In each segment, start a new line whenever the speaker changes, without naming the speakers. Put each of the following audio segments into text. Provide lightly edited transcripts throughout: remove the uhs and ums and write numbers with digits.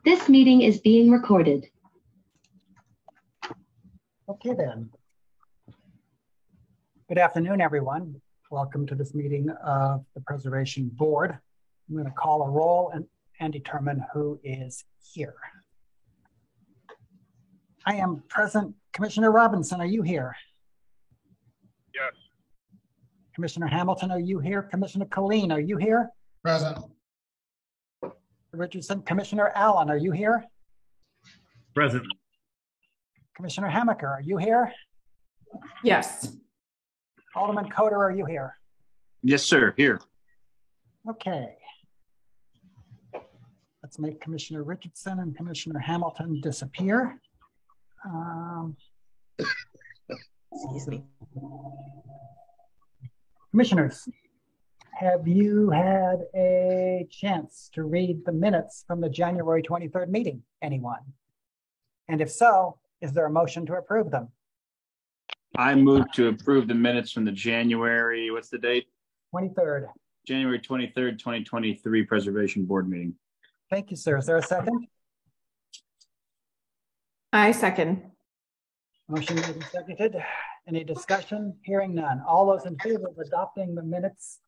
This meeting is being recorded.
Okay then. Good afternoon, everyone. Welcome to this meeting of the Preservation Board. I'm going to call a roll and determine who is here. I am present. Commissioner Robinson, are you here?
Yes.
Commissioner Hamilton, are you here? Commissioner Colleen, are you here?
Present.
Richardson. Commissioner Allen, are you here?
Present.
Commissioner Hammaker, are you here?
Yes.
Alderman Coder, are you here?
Yes, sir. Here.
Okay. Let's make Commissioner Richardson and Commissioner Hamilton disappear.
Excuse me.
Commissioners, have you had a chance to read the minutes from the January 23rd meeting? Anyone? And if so, is there a motion to approve them?
I move to approve the minutes from the January, what's the date?
23rd.
January 23rd, 2023 Preservation Board meeting.
Thank you, sir. Is there a second?
I second.
Motion made and seconded. Any discussion? Hearing none. All those in favor of adopting the minutes,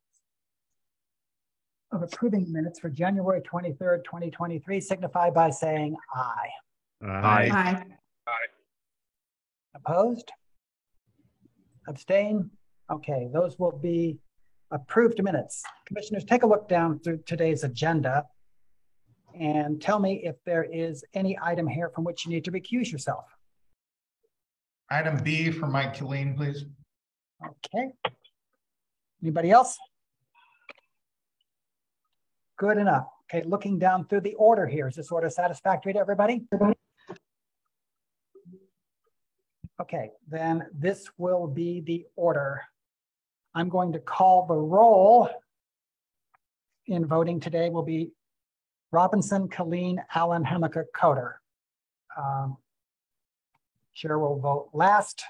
of approving the minutes for January 23rd, 2023 signify by saying aye.
Aye.
Aye.
Opposed? Abstain? Okay, those will be approved minutes. Commissioners, take a look down through today's agenda and tell me if there is any item here from which you need to recuse yourself.
Item B for Mike Killeen, please.
Okay. Anybody else? Good enough. Okay, looking down through the order here, is this order satisfactory to everybody? Okay, then this will be the order. I'm going to call the roll in voting today will be Robinson, Colleen, Allen, Hammaker, Coder. Chair will vote last.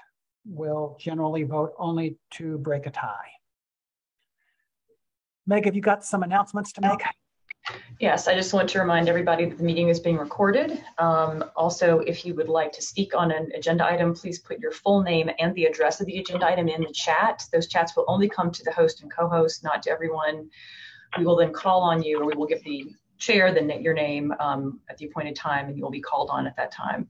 Will generally vote only to break a tie. Meg, have you got some announcements to make?
Yes, I just want to remind everybody that the meeting is being recorded. Also, if you would like to speak on an agenda item, please put your full name and the address of the agenda item in the chat. Those chats will only come to the host and co-host, not to everyone. We will then call on you, or we will give the chair your name at the appointed time, and you will be called on at that time.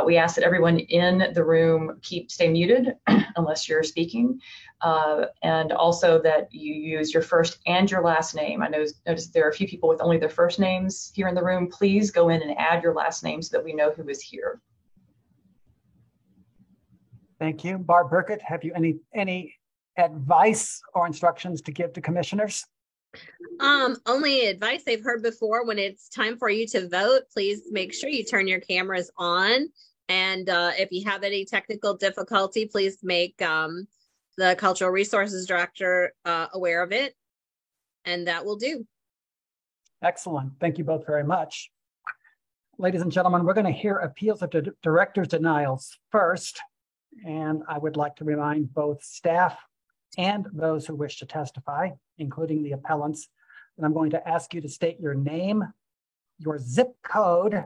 We ask that everyone in the room stay muted unless you're speaking, and also that you use your first and your last name. I noticed there are a few people with only their first names here in the room. Please go in and add your last name so that we know who is here.
Thank you. Barb Burkett, have you any advice or instructions to give to commissioners?
Only advice I've heard before: when it's time for you to vote, please make sure you turn your cameras on. And if you have any technical difficulty, please make the Cultural Resources Director aware of it. And that will do.
Excellent. Thank you both very much. Ladies and gentlemen, we're going to hear appeals of director's denials first. And I would like to remind both staff and those who wish to testify, including the appellants, that I'm going to ask you to state your name, your zip code,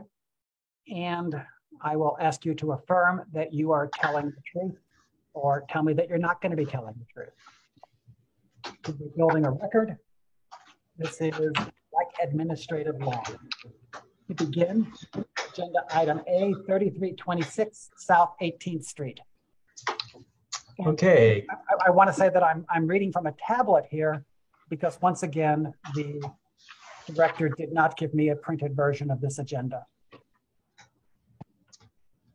and I will ask you to affirm that you are telling the truth, or tell me that you're not going to be telling the truth. We're building a record. This is like administrative law. To begin, agenda item A, 3326 South 18th Street.
Okay.
I want to say that I'm reading from a tablet here because once again, the director did not give me a printed version of this agenda.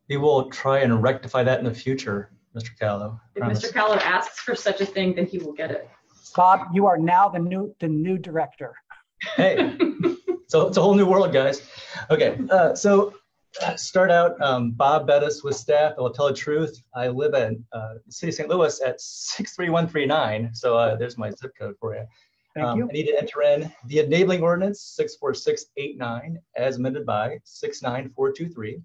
We will try and rectify that in the future, Mr. Callow.
If Mr. Callow asks for such a thing, then he will get it.
Bob, you are now the new director.
Hey, so it's a whole new world, guys. Okay, start out, Bob Bettis with staff. I will tell the truth. I live in the city of St. Louis at 63139. So there's my zip code for you.
Thank you.
I need to enter in the enabling ordinance 64689 as amended by 69423,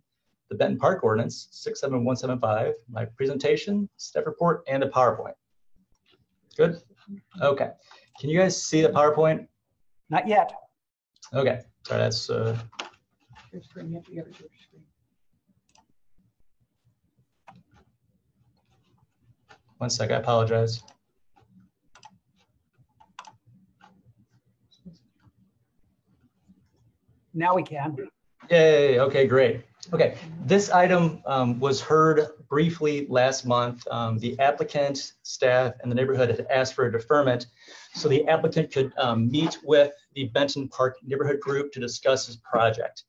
the Benton Park ordinance 67175, my presentation, staff report, and a PowerPoint. Good? Okay. Can you guys see the PowerPoint?
Not yet.
Okay. Sorry, that's
Your screen, you have to get it to your screen.
One sec, I apologize.
Now we can.
Yay, okay, great. Okay, this item was heard briefly last month. The applicant, staff, and the neighborhood had asked for a deferment so the applicant could meet with the Benton Park Neighborhood Group to discuss his project.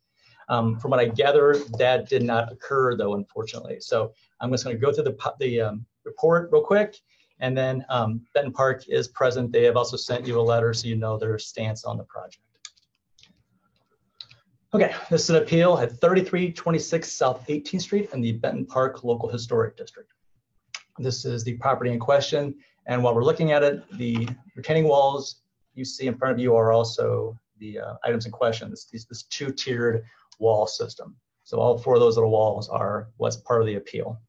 From what I gather, that did not occur though, unfortunately. So I'm just gonna go through the report real quick, and then Benton Park is present. They have also sent you a letter so you know their stance on the project. Okay, this is an appeal at 3326 South 18th Street in the Benton Park Local Historic District. This is the property in question. And while we're looking at it, the retaining walls you see in front of you are also the items in question, this two-tiered wall system. So all four of those little walls are what's part of the appeal.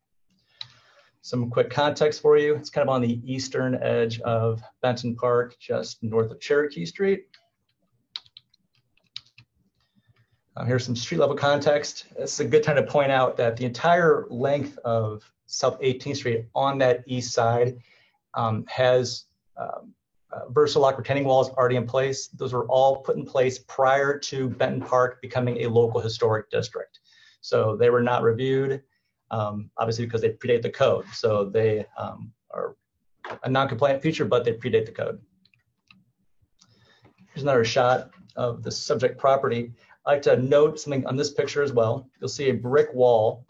Some quick context for you. It's kind of on the eastern edge of Benton Park, just north of Cherokee Street. Here's some street level context. It's a good time to point out that the entire length of South 18th Street on that east side has Versalock retaining walls already in place. Those were all put in place prior to Benton Park becoming a local historic district. So they were not reviewed, obviously because they predate the code. So they are a non-compliant feature, but they predate the code. Here's another shot of the subject property. I like to note something on this picture as well. You'll see a brick wall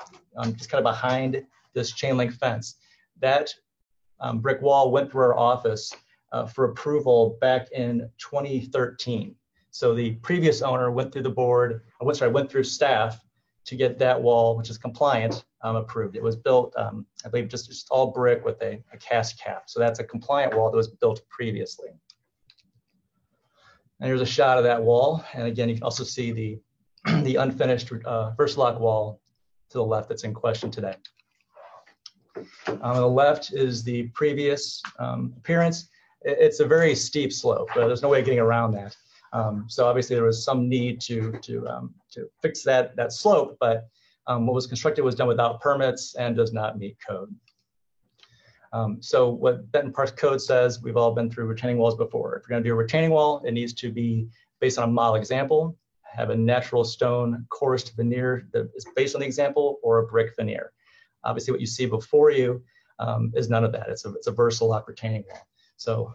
just kind of behind this chain link fence. That brick wall went through our office for approval back in 2013. So the previous owner went through the board, went through staff to get that wall, which is compliant, approved. It was built, I believe, just all brick with a cast cap. So that's a compliant wall that was built previously. And here's a shot of that wall. And again, you can also see the unfinished Versalock wall to the left that's in question today. On the left is the previous appearance. It's a very steep slope, but there's no way of getting around that. So obviously there was some need to fix that slope, but what was constructed was done without permits and does not meet code. So what Benton Park Code says, we've all been through retaining walls before. If you're gonna do a retaining wall, it needs to be based on a model example, have a natural stone coursed veneer that is based on the example, or a brick veneer. Obviously what you see before you is none of that. It's a Versalock retaining wall. So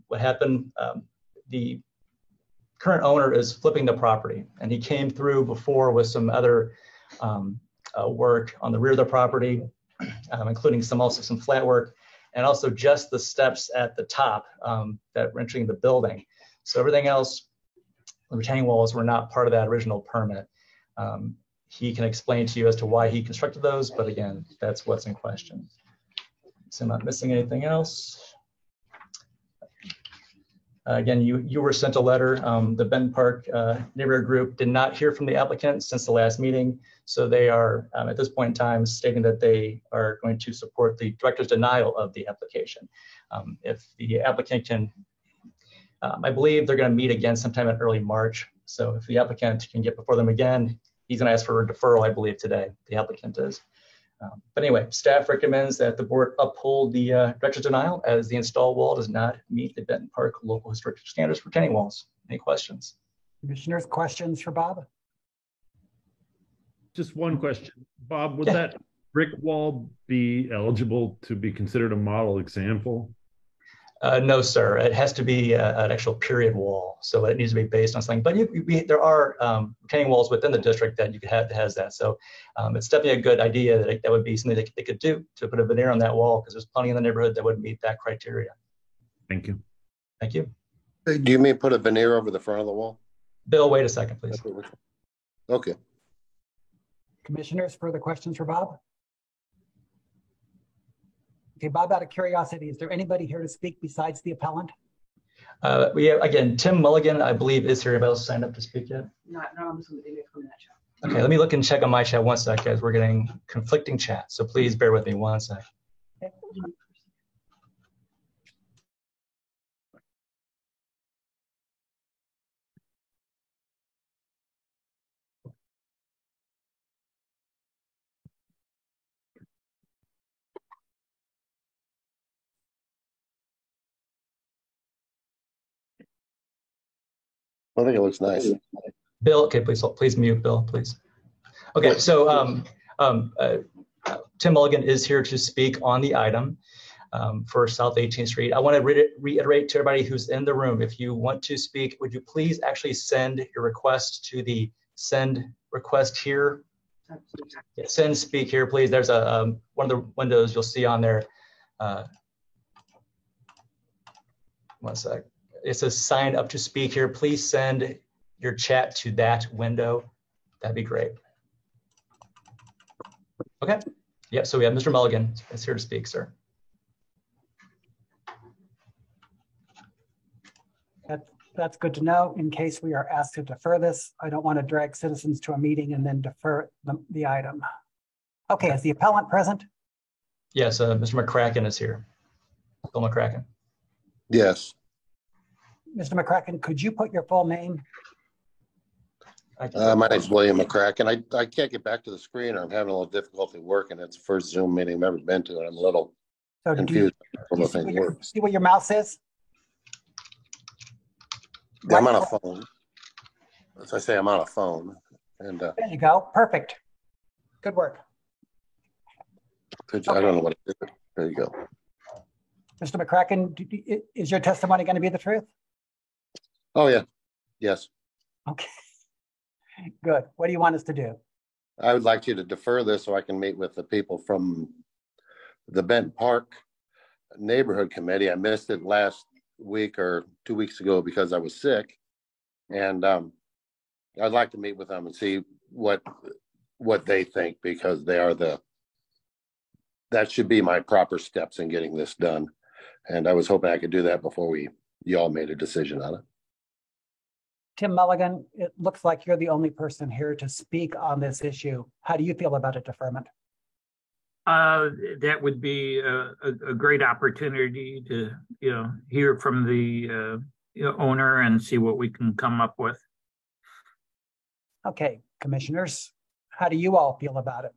what happened, the current owner is flipping the property, and he came through before with some other work on the rear of the property, including some flat work, and also just the steps at the top that were entering the building. So everything else, the retaining walls were not part of that original permit. He can explain to you as to why he constructed those, but again, that's what's in question. So I'm not missing anything else. Again, you were sent a letter. The Benton Park Neighborhood Group did not hear from the applicant since the last meeting. So they are, at this point in time, stating that they are going to support the director's denial of the application. If the applicant can, I believe they're going to meet again sometime in early March. So if the applicant can get before them again, he's going to ask for a deferral, I believe, today. The applicant is. But anyway, staff recommends that the board uphold the director's denial as the installed wall does not meet the Benton Park local historic standards for retaining walls. Any questions?
Commissioners, questions for Bob?
Just one question. Bob, would that brick wall be eligible to be considered a model example?
No, sir. It has to be an actual period wall. So it needs to be based on something. But there are retaining walls within the district that you could have that has that. So it's definitely a good idea that would be something they could do to put a veneer on that wall, because there's plenty in the neighborhood that would meet that criteria.
Thank you.
Thank you.
Do you mean put a veneer over the front of the wall?
Bill, wait a second, please.
Okay.
Commissioners, further questions for Bob? Okay, Bob, out of curiosity, is there anybody here to speak besides the appellant?
We have, again, Tim Mulligan, I believe, is here. Anybody else signed up to speak yet?
Not on this one, but they may come in that chat.
Okay, let me look and check on my chat one sec, guys. We're getting conflicting chats, so please bear with me one sec.
Okay.
I think it looks nice.
Bill, okay, please mute Bill, please. Okay, so Tim Mulligan is here to speak on the item for South 18th Street. I want to reiterate to everybody who's in the room, if you want to speak, would you please actually send your request to the send request here? Yeah, send speak here, please. There's a one of the windows you'll see on there. One sec. It says sign up to speak here. Please send your chat to that window. That'd be great. Okay. Yeah, so we have Mr. Mulligan is here to speak, sir.
That's good to know in case we are asked to defer this. I don't want to drag citizens to a meeting and then defer the item. Okay, is the appellant present?
Yes, Mr. McCracken is here. Bill McCracken.
Yes.
Mr. McCracken, could you put your full name?
My name's William McCracken. I can't get back to the screen, or I'm having a little difficulty working. It's the first Zoom meeting I've ever been to, and I'm a little confused.
See what your mouse is?
Yeah, I'm on a phone. As I say, I'm on a phone. And
there you go. Perfect. Good work.
I don't know what it is. There you go.
Mr. McCracken, is your testimony going to be the truth?
Oh, yeah. Yes.
Okay. Good. What do you want us to do?
I would like you to defer this so I can meet with the people from the Benton Park Neighborhood Committee. I missed it last week or 2 weeks ago because I was sick, and I'd like to meet with them and see what they think, because they are that should be my proper steps in getting this done. And I was hoping I could do that before you all made a decision on it.
Tim Mulligan, it looks like you're the only person here to speak on this issue. How do you feel about a deferment?
That would be a great opportunity to, hear from the owner and see what we can come up with.
Okay, commissioners, how do you all feel about it?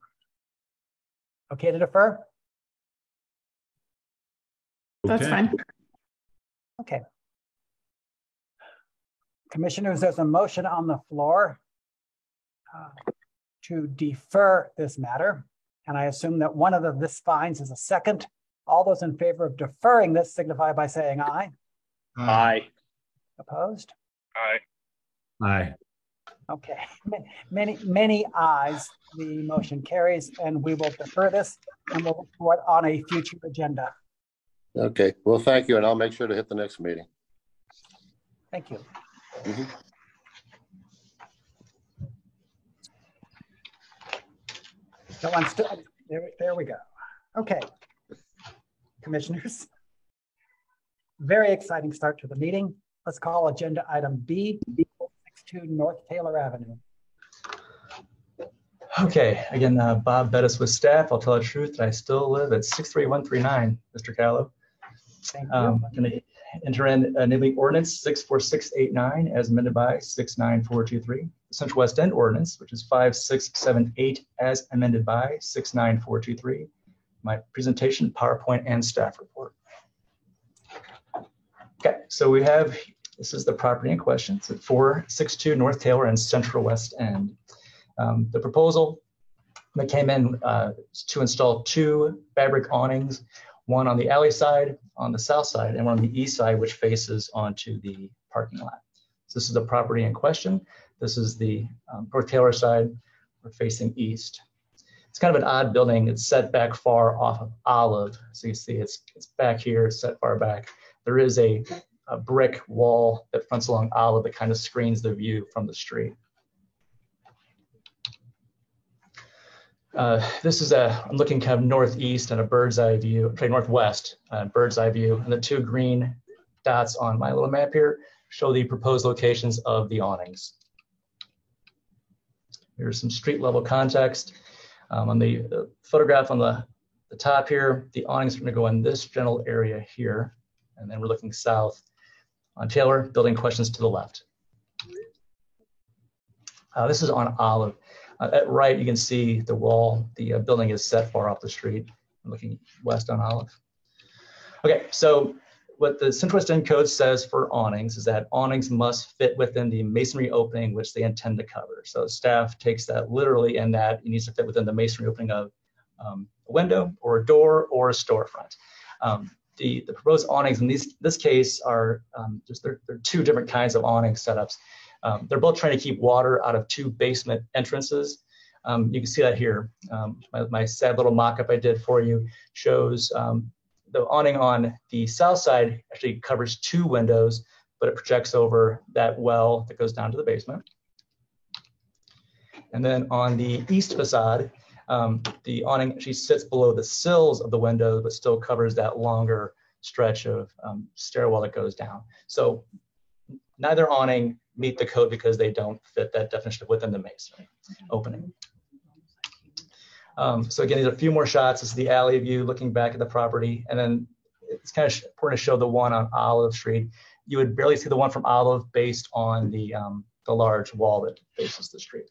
Okay to defer?
That's fine.
Okay. Commissioners, there's a motion on the floor to defer this matter. And I assume that one of the finds is a second. All those in favor of deferring this signify by saying aye.
Aye.
Opposed?
Aye. Aye.
Okay, many ayes. The motion carries, and we will defer this and we'll report on a future agenda.
Okay, well, thank you. And I'll make sure to hit the next meeting.
Thank you.
Mm-hmm.
So I'm still, there we go. Okay, commissioners, very exciting start to the meeting. Let's call agenda item B, 62 North Taylor Avenue.
Okay, again, Bob Bettis with staff. I'll tell the truth that I still live at 63139, Mr. Callow.
Thank you.
I'm going to enter in enabling ordinance 64689 as amended by 69423. The Central West End ordinance, which is 5678 as amended by 69423. My presentation, PowerPoint, and staff report. Okay, so we have, this is the property in question. It's at 462 North Taylor and Central West End. The proposal that came in to install 2 fabric awnings, one on the alley side, on the south side, and one on the east side, which faces onto the parking lot. So this is the property in question. This is the North Taylor side. We're facing east. It's kind of an odd building. It's set back far off of Olive. So you see it's back here, set far back. There is a brick wall that fronts along Olive that kind of screens the view from the street. This is I'm looking kind of northeast and a bird's eye view, sorry, northwest, bird's eye view. And the 2 green dots on my little map here show the proposed locations of the awnings. Here's some street level context. On the photograph on the top here, the awnings are going to go in this general area here. And then we're looking south on Taylor, building questions to the left. This is on Olive. At right, you can see the wall. The building is set far off the street. I'm looking west on Olive. Okay, so what the Central West End Code says for awnings is that awnings must fit within the masonry opening which they intend to cover. So staff takes that literally, and that it needs to fit within the masonry opening of a window or a door or a storefront. The proposed awnings in this case are there are two different kinds of awning setups. They're both trying to keep water out of two basement entrances. You can see that here. My sad little mock-up I did for you shows the awning on the south side actually covers two windows, but it projects over that well that goes down to the basement. And then on the east facade, the awning actually sits below the sills of the window, but still covers that longer stretch of stairwell that goes down. So neither awning meet the code because they don't fit that definition within the masonry opening. So again, there's a few more shots. This is the alley view looking back at the property. And then it's kind of important to show the one on Olive Street. You would barely see the one from Olive based on the large wall that faces the street.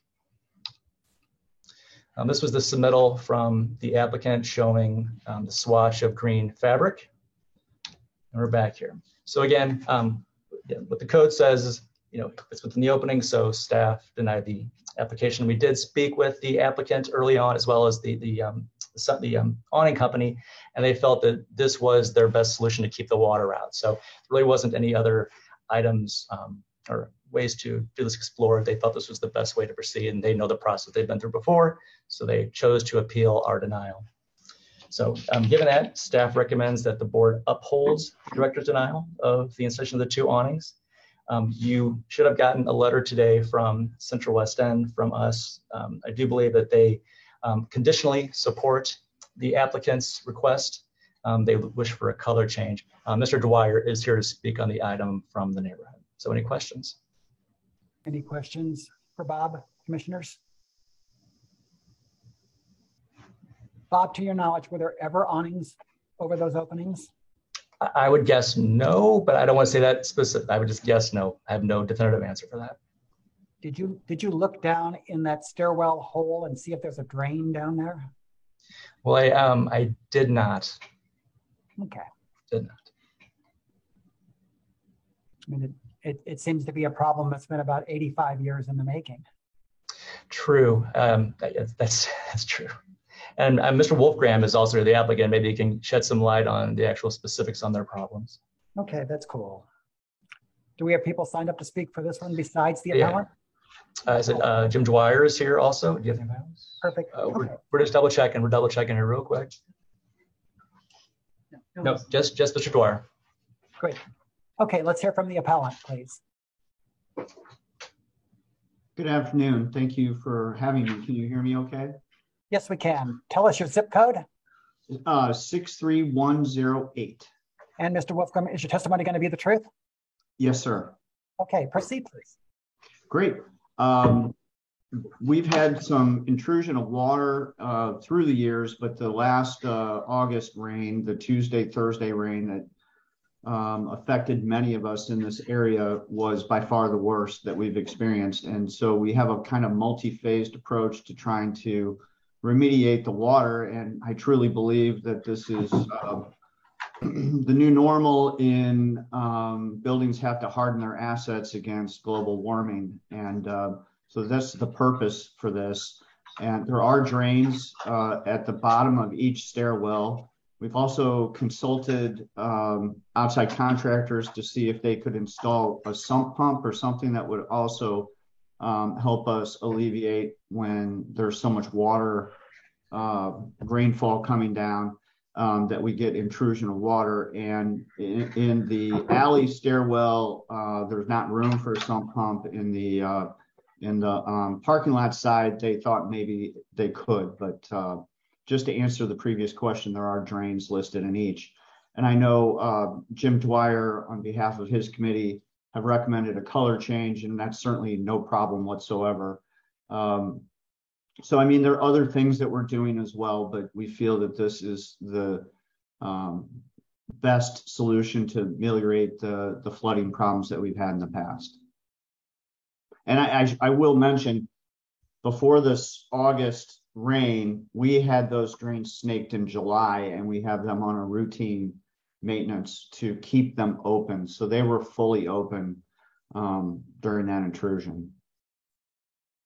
This was the submittal from the applicant showing the swatch of green fabric. And we're back here. So again, what the code says is, it's within the opening, so staff denied the application. We did speak with the applicant early on, as well as the awning company, and they felt that this was their best solution to keep the water out. So there really wasn't any other items or ways to do this explored. They felt this was the best way to proceed, and they know the process they've been through before, so they chose to appeal our denial. So given that, staff recommends that the board upholds the director's denial of the installation of the two awnings. You should have gotten a letter today from Central West End from us. I do believe that they conditionally support the applicant's request. They wish for a color change. Mr. Dwyer is here to speak on the item from the neighborhood. So any questions?
Any questions for Bob, commissioners? Bob, to your knowledge, were there ever awnings over those openings?
I would guess no, but I don't want to say that specific. I would just guess no. I have no definitive answer for that.
Did you look down in that stairwell hole and see if there's a drain down there?
Well, I did not.
Okay.
Did not.
I mean, it seems to be a problem that's been about 85 years in the making.
True. That's true. And Mr. Wolfgram is also the applicant. Maybe he can shed some light on the actual specifics on their problems.
Okay, that's cool. Do we have people signed up to speak for this one besides the appellant?
Is it Jim Dwyer is here also? Do you have anything else?
Perfect. Okay.
We're just double checking. We're double checking here real quick. No, just Mr. Dwyer.
Great. Okay, let's hear from the appellant, please.
Good afternoon. Thank you for having me. Can you hear me okay?
Yes, we can. Tell us your zip code.
63108.
And Mr. Wolfgram, is your testimony going to be the truth?
Yes, sir.
Okay, proceed, please.
Great. We've had some intrusion of water through the years, but the last August rain, the Tuesday, Thursday rain that affected many of us in this area was by far the worst that we've experienced. And so we have a kind of multi-phased approach to trying to remediate the water. And I truly believe that this is the new normal in buildings have to harden their assets against global warming. And so that's the purpose for this. And there are drains at the bottom of each stairwell. We've also consulted outside contractors to see if they could install a sump pump or something that would also help us alleviate when there's so much water, rainfall coming down, that we get intrusion of water. And in the alley stairwell, there's not room for a sump pump. In the parking lot side, they thought maybe they could, but just to answer the previous question, there are drains listed in each. And I know Jim Dwyer, on behalf of his committee, have recommended a color change, and that's certainly no problem whatsoever. So, I mean, there are other things that we're doing as well, but we feel that this is the best solution to ameliorate the flooding problems that we've had in the past. And I will mention, before this August rain, we had those drains snaked in July, and we have them on a routine maintenance to keep them open. So they were fully open during that intrusion.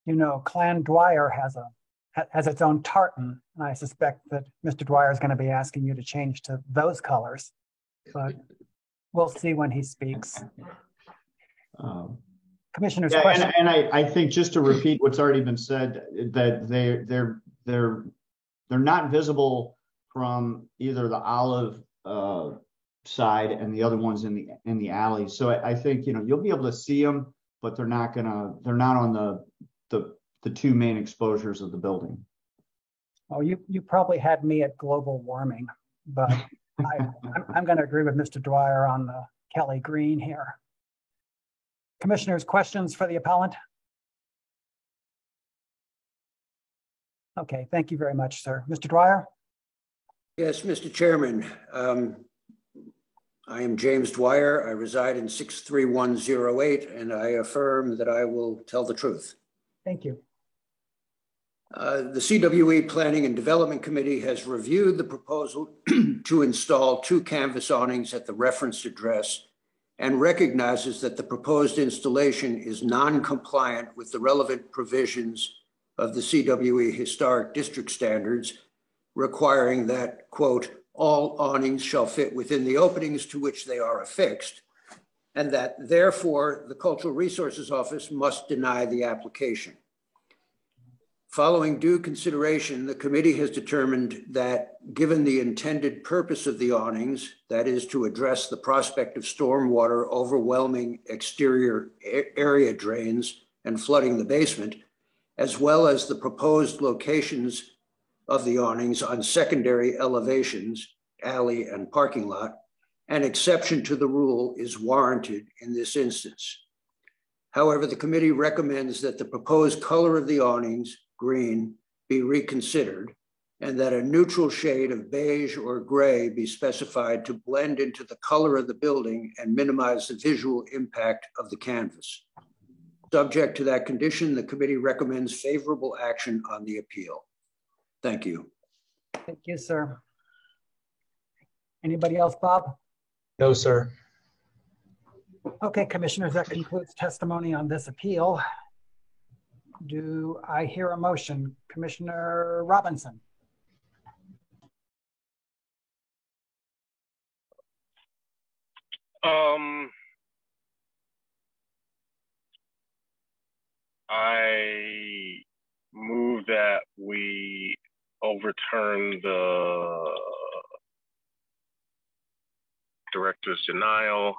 You know, Clan Dwyer has its own tartan, and I suspect that Mr. Dwyer is going to be asking you to change to those colors, but we'll see when he speaks. Commissioner's question.
And I think, just to repeat what's already been said, that they're not visible from either the Olive side and the other ones in the alley. So I think, you know, you'll be able to see them, but they're not on the two main exposures of the building.
Oh, you probably had me at global warming, but I'm going to agree with Mr. Dwyer on the Kelly Green here. Commissioners, questions for the appellant? Okay, thank you very much, sir. Mr. Dwyer?
Yes, Mr. Chairman. I am James Dwyer. I reside in 63108, and I affirm that I will tell the truth.
Thank you.
The CWE Planning and Development Committee has reviewed the proposal to install 2 canvas awnings at the referenced address and recognizes that the proposed installation is non-compliant with the relevant provisions of the CWE Historic District Standards, requiring that, quote, all awnings shall fit within the openings to which they are affixed, and that therefore the Cultural Resources Office must deny the application. Following due consideration, the committee has determined that given the intended purpose of the awnings, that is to address the prospect of stormwater overwhelming exterior area drains and flooding the basement, as well as the proposed locations of the awnings on secondary elevations, alley and parking lot, an exception to the rule is warranted in this instance. However, the committee recommends that the proposed color of the awnings, green, be reconsidered, and that a neutral shade of beige or gray be specified to blend into the color of the building and minimize the visual impact of the canvas. Subject to that condition, the committee recommends favorable action on the appeal. Thank you.
Thank you, sir. Anybody else, Bob?
No, sir.
Okay, commissioners, that concludes testimony on this appeal. Do I hear a motion? Commissioner Robinson.
I move that we overturn the director's denial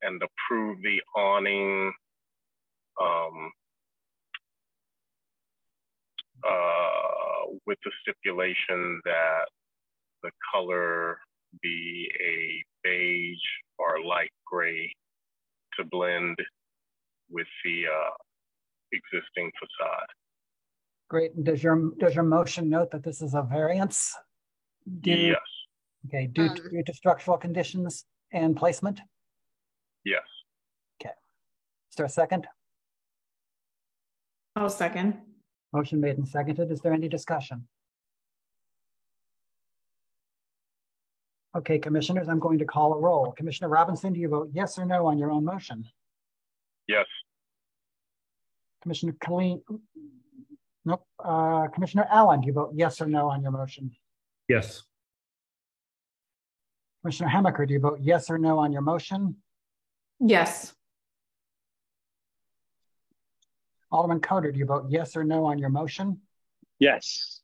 and approve the awning with the stipulation that the color be a beige or light gray to blend with the existing facade.
Great. Does your motion note that this is a variance?
Yes.
Okay, due to structural conditions and placement?
Yes.
Okay. Is there a second?
I'll second.
Motion made and seconded. Is there any discussion? Okay, commissioners, I'm going to call a roll. Commissioner Robinson, do you vote yes or no on your own motion?
Yes.
Commissioner Killeen, nope. Commissioner Allen, do you vote yes or no on your motion?
Yes.
Commissioner Hamaker, do you vote yes or no on your motion?
Yes.
Alderman Coder, do you vote yes or no on your motion?
Yes.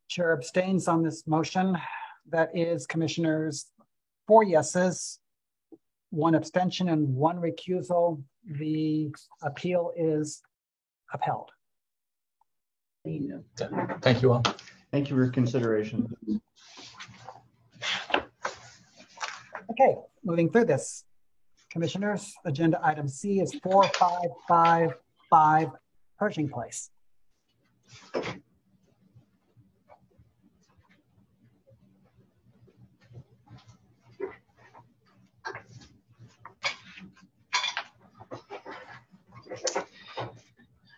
Chair abstains on this motion. That is, commissioners, 4 yeses, 1 abstention, and 1 recusal. The appeal is upheld.
Thank you all.
Thank you for your consideration.
Okay, moving through this. Commissioners, agenda item C is 4555 Pershing Place.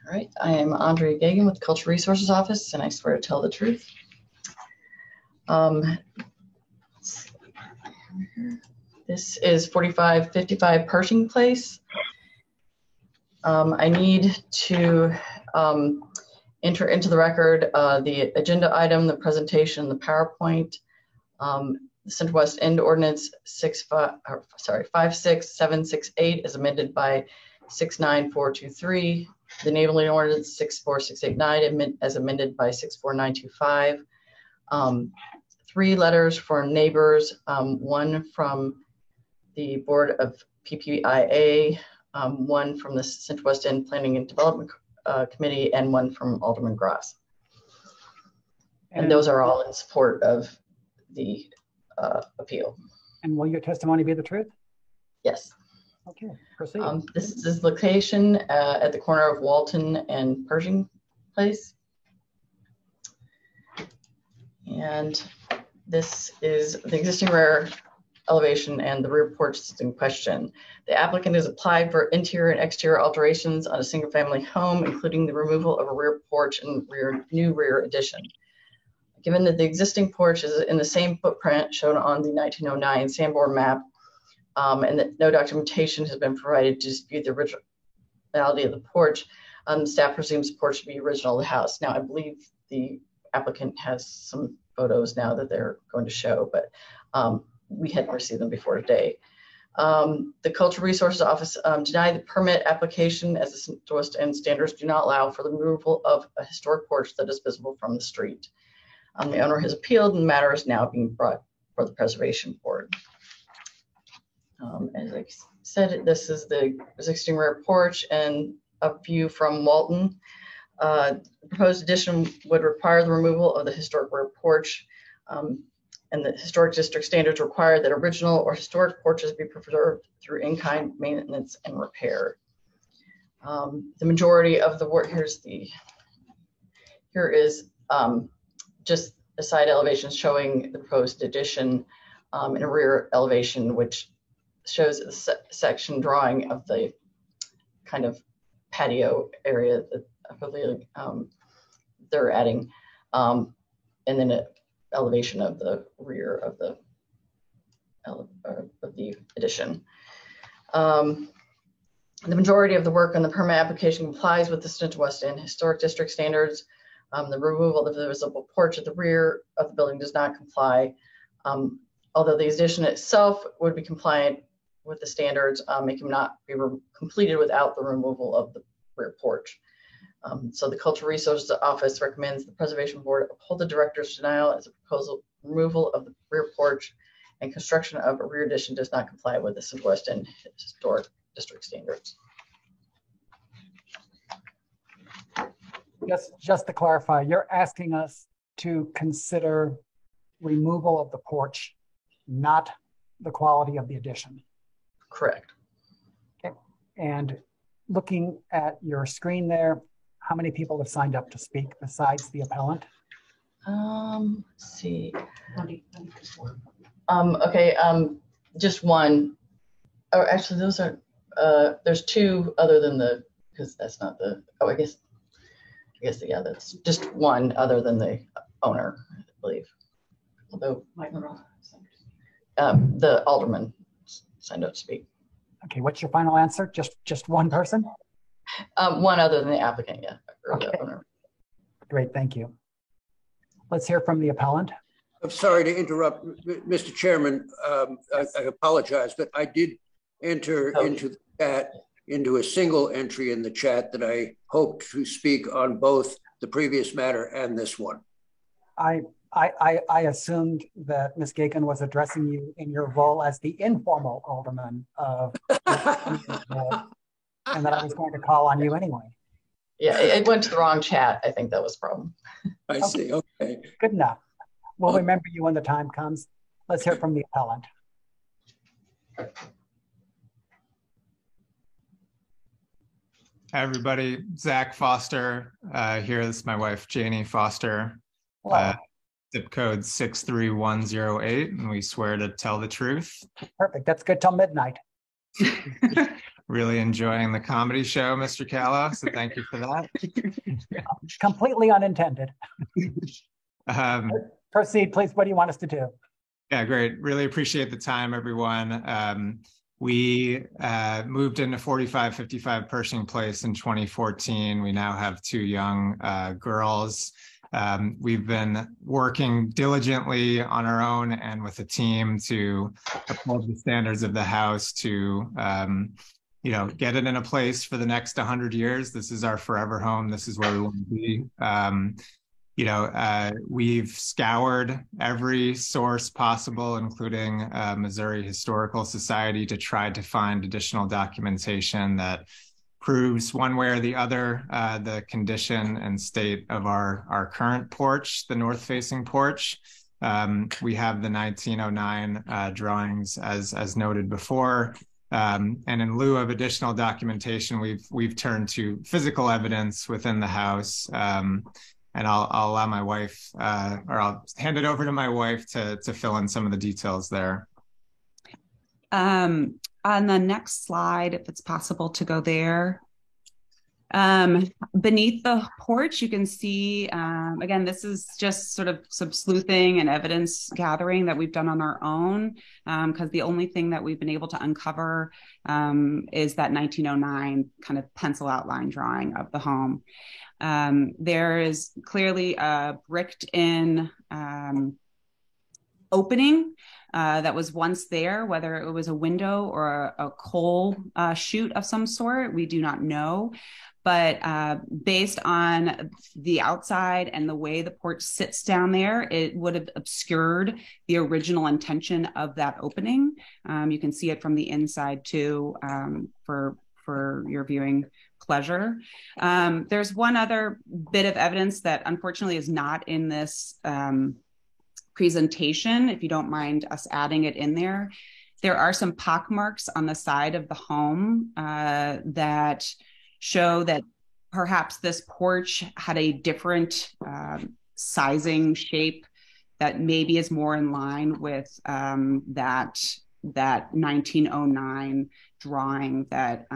All right, I am Andrea Gagan with the Cultural Resources Office, and I swear to tell the truth.
This is 4555 Pershing Place. I need to enter into the record the agenda item, the presentation, the PowerPoint, the Central West End Ordinance 56768 is amended by 69423. The Neighborly Ordinance 64689 as amended by 64925. 3 letters for neighbors, one from the Board of PPIA, one from the Central West End Planning and Development Committee, and one from Alderman Gross. And those are all in support of the appeal.
And will your testimony be the truth?
Yes.
Okay, proceed.
This is location at the corner of Walton and Pershing Place. And this is the existing rear elevation and the rear porch is in question. The applicant has applied for interior and exterior alterations on a single family home, including the removal of a rear porch and new rear addition. Given that the existing porch is in the same footprint shown on the 1909 Sanborn map, and that no documentation has been provided to dispute the originality of the porch, staff presumes the porch to be original to the house. Now, I believe the applicant has some photos now that they're going to show, but we hadn't received them before today. The Cultural Resources Office denied the permit application as the Central West End standards do not allow for the removal of a historic porch that is visible from the street. The owner has appealed and the matter is now being brought for the Preservation Board. As I said, this is the existing rear porch and a view from Walton. The proposed addition would require the removal of the historic rear porch, and the historic district standards require that original or historic porches be preserved through in-kind maintenance and repair. The majority of the work, here is just a side elevation showing the proposed addition and a rear elevation, which shows a section drawing of the kind of patio area that I believe they're adding, and then an elevation of the rear of the addition. The majority of the work on the permit application complies with the Central West End Historic District standards. The removal of the visible porch at the rear of the building does not comply. Although the addition itself would be compliant with the standards, it cannot be completed without the removal of the rear porch. So the Cultural Resources Office recommends the Preservation Board uphold the director's denial as a proposal removal of the rear porch and construction of a rear addition does not comply with the Central West End Historic District standards.
Just to clarify, you're asking us to consider removal of the porch, not the quality of the addition.
Correct.
Okay. And looking at your screen there, how many people have signed up to speak besides the appellant?
Let's see. Okay, just one. Oh, actually, those are, there's 2 other than the, because that's not the, oh, I guess, yeah, that's just one other than the owner, I believe. Although, the alderman signed up to speak.
Okay, what's your final answer? Just one person?
One other than the applicant, yeah. Or
okay.
The owner.
Great, thank you. Let's hear from the appellant.
I'm sorry to interrupt, Mr. Chairman. I apologize, but I did enter into the chat, into a single entry in the chat that I hope to speak on both the previous matter and this one.
I assumed that Ms. Gagan was addressing you in your role as the informal alderman of and that I was going to call on you anyway.
Yeah, it went to the wrong chat. I think that was the problem.
I see, okay.
Good enough. We'll remember you when the time comes. Let's hear from the appellant.
Hi, everybody. Zach Foster here. This is my wife, Janie Foster. Zip code 63108, and we swear to tell the truth.
Perfect. That's good till midnight.
Really enjoying the comedy show, Mr. Callow, so thank you for that.
Completely unintended. Proceed, please. What do you want us to do?
Yeah, great. Really appreciate the time, everyone. We moved into 4555 Pershing Place in 2014. We now have 2 young girls. We've been working diligently on our own and with a team to uphold the standards of the house to get it in a place for the next 100 years. This is our forever home. This is where we want to be. We've scoured every source possible, including Missouri Historical Society, to try to find additional documentation that proves one way or the other the condition and state of our current porch, the north-facing porch. We have the 1909 drawings, as noted before. And in lieu of additional documentation, we've turned to physical evidence within the house. And I'll allow my wife, or I'll hand it over to my wife to fill in some of the details there.
On the next slide, if it's possible to go there. Beneath the porch, you can see, again, this is just sort of some sleuthing and evidence gathering that we've done on our own, because the only thing that we've been able to uncover is that 1909 kind of pencil outline drawing of the home. There is clearly a bricked in opening that was once there, whether it was a window or a coal chute of some sort, we do not know. But based on the outside and the way the porch sits down there, it would have obscured the original intention of that opening. You can see it from the inside too, for your viewing pleasure. There's one other bit of evidence that unfortunately is not in this presentation, if you don't mind us adding it in there. There are some pockmarks on the side of the home that show that perhaps this porch had a different sizing shape that maybe is more in line with that 1909 drawing that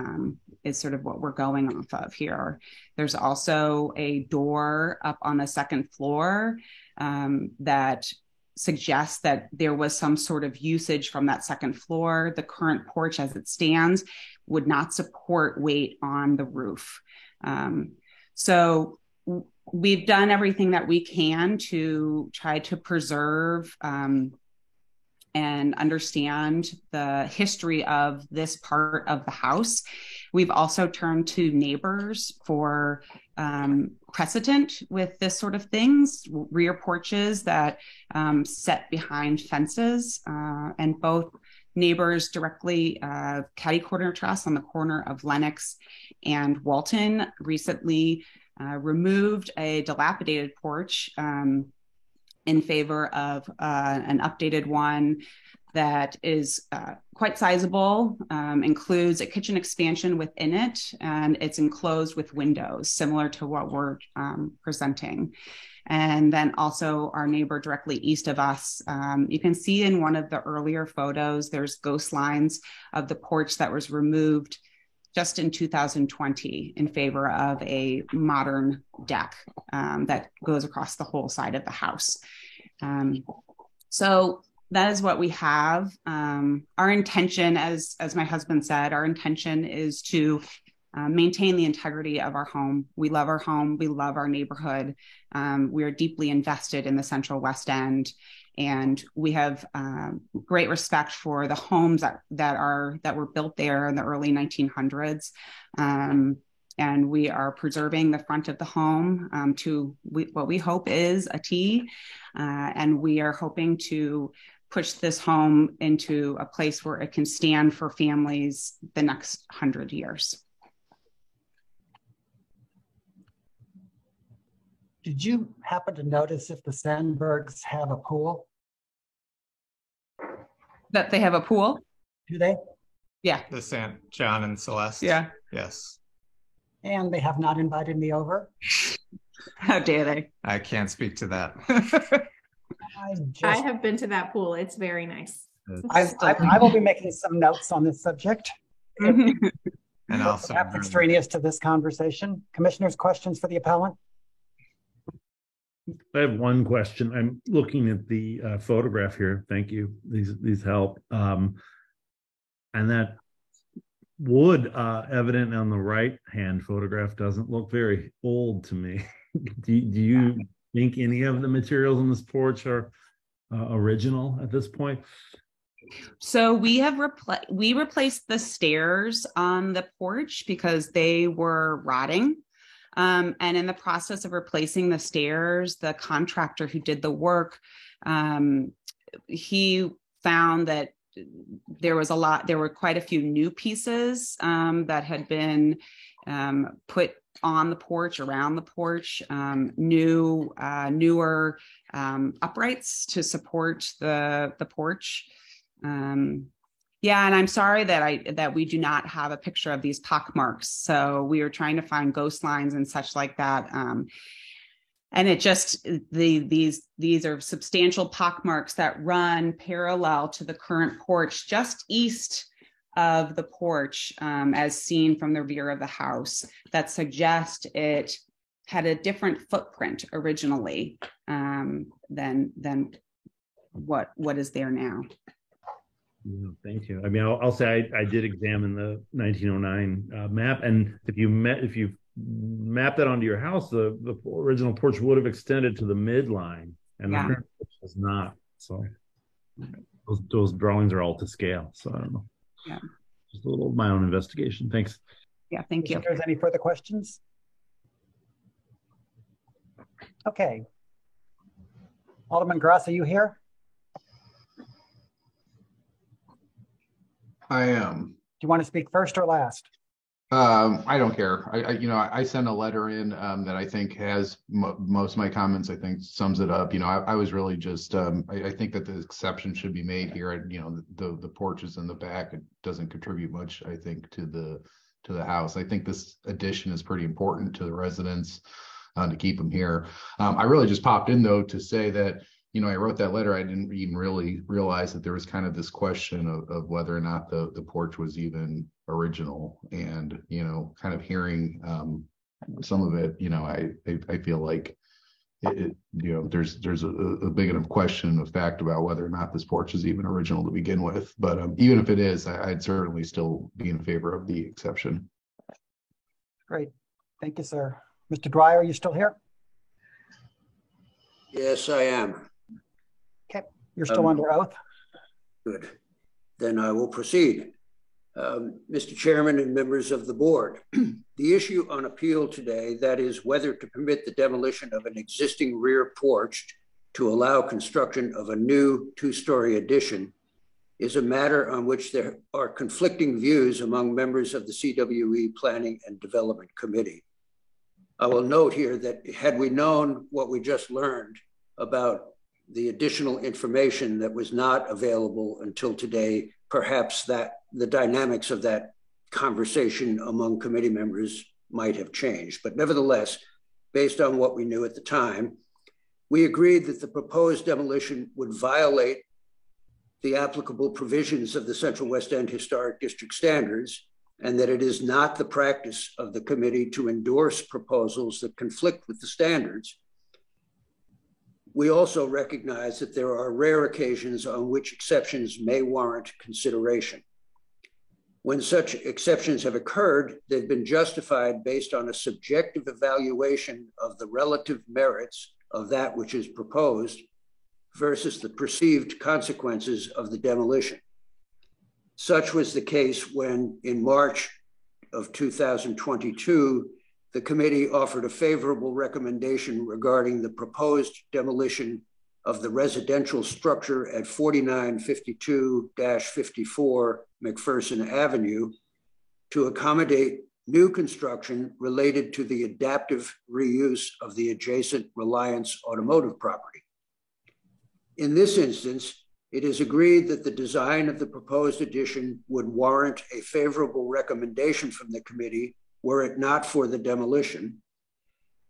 is sort of what we're going off of here. There's also a door up on the second floor that suggests that there was some sort of usage from that second floor. The current porch as it stands would not support weight on the roof. So we've done everything that we can to try to preserve and understand the history of this part of the house. We've also turned to neighbors for precedent with this sort of things, rear porches that set behind fences, and both neighbors directly, Catty Corner Trust on the corner of Lenox and Walton recently removed a dilapidated porch in favor of an updated one that is quite sizable, includes a kitchen expansion within it, and it's enclosed with windows, similar to what we're presenting. And then also our neighbor directly east of us, you can see in one of the earlier photos, there's ghost lines of the porch that was removed just in 2020 in favor of a modern deck that goes across the whole side of the house. So that is what we have. Our intention, as my husband said, our intention is to maintain the integrity of our home. We love our home. We love our neighborhood. We are deeply invested in the Central West End, and we have great respect for the homes that were built there in the early 1900s. And we are preserving the front of the home to what we hope is a T. And we are hoping to push this home into a place where it can stand for families the next 100 years.
Did you happen to notice if the Sandbergs have a pool?
That they have a pool?
Do they?
Yeah.
The St. John and Celeste?
Yeah.
Yes.
And they have not invited me over?
How dare they?
I can't speak to that.
I have been to that pool. It's very nice.
I will be making some notes on this subject.
And also
perhaps extraneous to this conversation. Commissioners, questions for the appellant?
I have one question. I'm looking at the photograph here. Thank you. These help. And that wood evident on the right-hand photograph doesn't look very old to me. Do you think any of the materials on this porch are original at this point?
So we have replaced the stairs on the porch because they were rotting. And in the process of replacing the stairs, the contractor who did the work, he found that there were quite a few new pieces that had been put on the porch, around the porch, newer uprights to support the porch. Yeah, and I'm sorry that we do not have a picture of these pock marks. So we were trying to find ghost lines and such like that. And it just, these are substantial pock marks that run parallel to the current porch, just east of the porch, as seen from the rear of the house, that suggest it had a different footprint originally than what is there now.
Yeah, thank you. I mean, I'll say I did examine the 1909 map, and if you map that onto your house, the original porch would have extended to the midline, and the current porch does not. So those drawings are all to scale. So I don't know.
Yeah,
just a little of my own investigation. Thanks.
Yeah, thank you.
If there's any further questions? Okay. Alderman Grass, are you here?
I am.
Do you want to speak first or last?
I don't care. I sent a letter in that I think has most of my comments. I think sums it up. I was really just. I think that the exception should be made here. The porch is in the back. It doesn't contribute much, I think, to the house. I think this addition is pretty important to the residents to keep them here. I really just popped in though to say that. I wrote that letter. I didn't even really realize that there was kind of this question of whether or not the porch was even original, and kind of hearing some of it. I feel like there's a big enough question of fact about whether or not this porch is even original to begin with. But even if it is, I'd certainly still be in favor of the exception.
Great, thank you, sir. Mr. Dwyer, are you still here?
Yes, I am.
You're still under oath?
Good. Then I will proceed. Mr. Chairman and members of the board, the issue on appeal today, that is whether to permit the demolition of an existing rear porch to allow construction of a new two-story addition, is a matter on which there are conflicting views among members of the CWE Planning and Development Committee. I will note here that had we known what we just learned about the additional information that was not available until today, perhaps that the dynamics of that conversation among committee members might have changed. But nevertheless, based on what we knew at the time, we agreed that the proposed demolition would violate the applicable provisions of the Central West End Historic District Standards, and that it is not the practice of the committee to endorse proposals that conflict with the standards. We also recognize that there are rare occasions on which exceptions may warrant consideration. When such exceptions have occurred, they've been justified based on a subjective evaluation of the relative merits of that which is proposed versus the perceived consequences of the demolition. Such was the case when, in March of 2022, the committee offered a favorable recommendation regarding the proposed demolition of the residential structure at 4952-54 McPherson Avenue to accommodate new construction related to the adaptive reuse of the adjacent Reliance Automotive property. In this instance, it is agreed that the design of the proposed addition would warrant a favorable recommendation from the committee were it not for the demolition,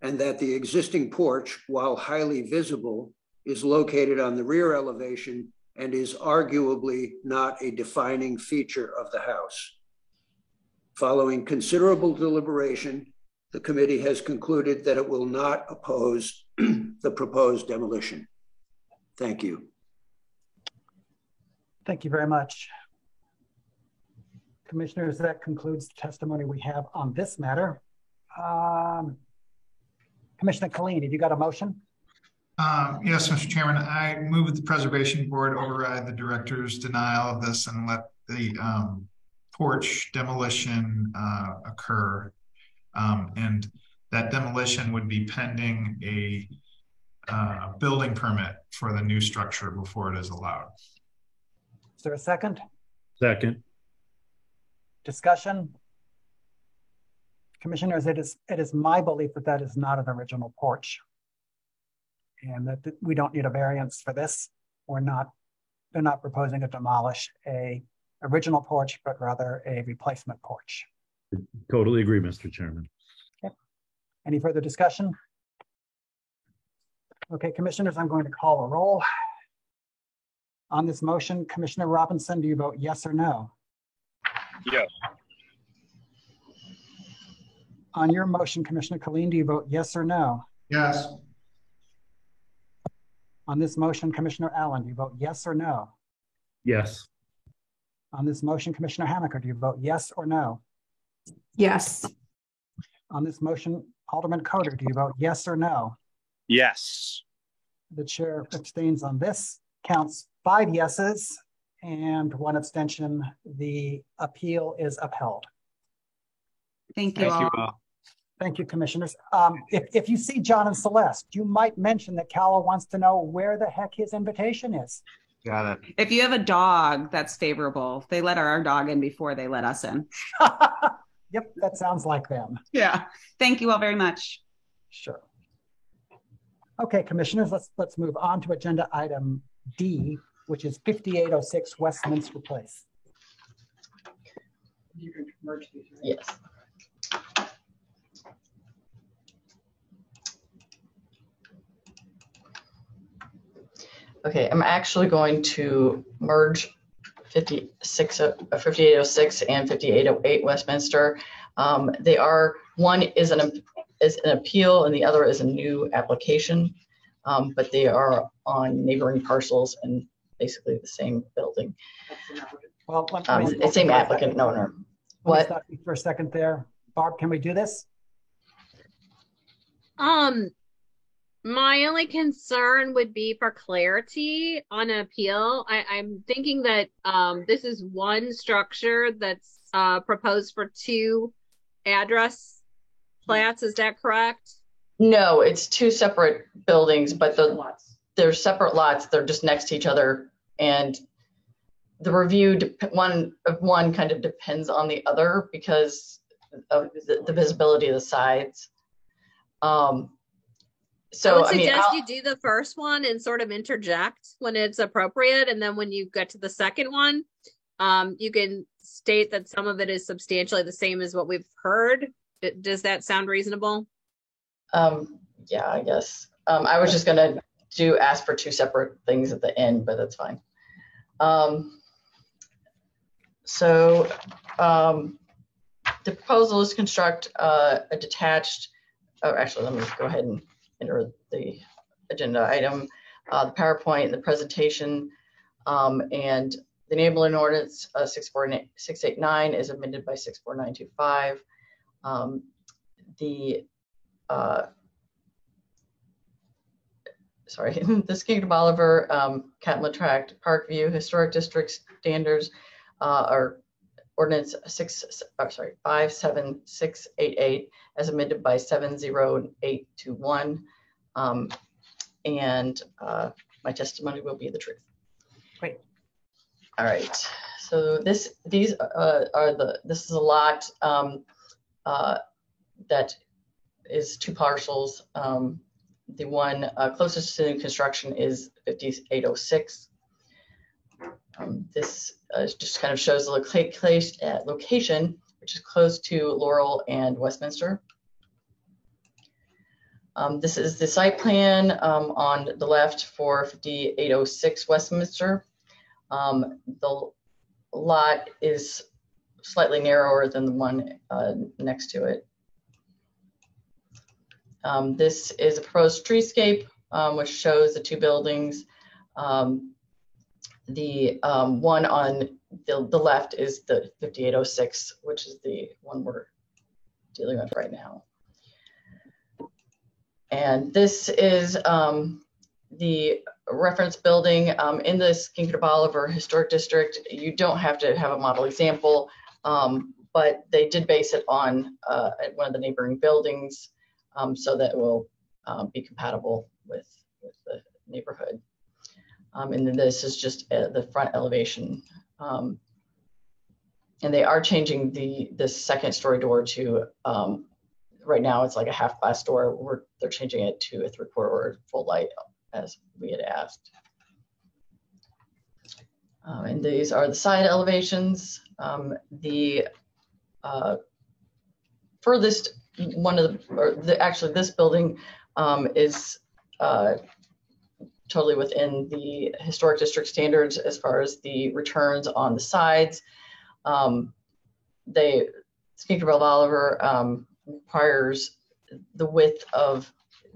and that the existing porch, while highly visible, is located on the rear elevation and is arguably not a defining feature of the house. Following considerable deliberation, the committee has concluded that it will not oppose the proposed demolition. Thank you.
Thank you very much. Commissioners, that concludes the testimony we have on this matter. Commissioner Killeen, have you got a motion?
Yes, Mr. Chairman, I move that the Preservation Board override the director's denial of this and let the porch demolition occur. And that demolition would be pending a building permit for the new structure before it is allowed.
Is there a second?
Second.
Discussion? Commissioners, it is my belief that that is not an original porch, and that we don't need a variance for this. They're not proposing to demolish a original porch, but rather a replacement porch.
Totally agree, Mr. Chairman.
Okay. Any further discussion? Okay, commissioners, I'm going to call a roll. On this motion, Commissioner Robinson, do you vote yes or no?
Yes.
On your motion, Commissioner Killeen, do you vote yes or no?
Yes.
On this motion, Commissioner Allen, do you vote yes or no?
Yes.
On this motion, Commissioner Hamaker, do you vote yes or no?
Yes.
On this motion, Alderman Coder, do you vote yes or no?
Yes.
The chair abstains on this. Counts 5 yeses and 1 abstention. The appeal is upheld.
Thank you all.
Thank you, commissioners. If you see John and Celeste, you might mention that Calla wants to know where the heck his invitation is.
Got it.
If you have a dog, that's favorable. They let our dog in before they let us in.
Yep, that sounds like them.
Yeah. Thank you all very much.
Sure. Okay, commissioners, let's move on to agenda item D, which is 5806 Westminster Place.
You can merge these, right?
Yes. Okay, I'm actually going to merge 5806 and 5808 Westminster. They are, one is an appeal and the other is a new application, but they are on neighboring parcels and basically the same building.
Well,
same applicant and owner.
Let me stop you for a second there. Barb, can we do this?
My only concern would be for clarity on appeal. I'm thinking that this is one structure that's proposed for 2 address plats. Is that correct?
No, it's 2 separate buildings, but they're separate lots. They're just next to each other, and the review one kind of depends on the other because of the visibility of the sides. So
I would suggest you do the first one and sort of interject when it's appropriate, and then when you get to the second one, you can state that some of it is substantially the same as what we've heard. Does that sound reasonable?
Yeah, I guess. I was just gonna ask for 2 separate things at the end, but that's fine. The proposal is to construct a detached, actually, let me go ahead and enter the agenda item, the PowerPoint, the presentation, and the enabling ordinance 649 is amended by 64925. The Skink of Bolivar, Catlin Tract, Parkview, Historic District Standards are ordinance 57688 as amended by 70821. And my testimony will be the truth.
Great.
All right. So this is a lot that is 2 parcels. The one closest to construction is 5806. This just kind of shows the location, which is close to Laurel and Westminster. This is the site plan on the left for 5806 Westminster. The lot is slightly narrower than the one next to it.
This is a proposed treescape, which shows the two buildings. The one on the left is the 5806, which is the one we're dealing with right now. And this is the reference building in the Skinkard Bolivar Historic District. You don't have to have a model example, but they did base it on one of the neighboring buildings so that it will be compatible with the neighborhood. And then this is just the front elevation. And they are changing the second story door to, right now it's like a half glass door. They're changing it to a 3/4 or full light as we had asked. And these are the side elevations. The furthest one of actually this building is totally within the historic district standards as far as the returns on the sides. Skinkard Bolivar requires the width of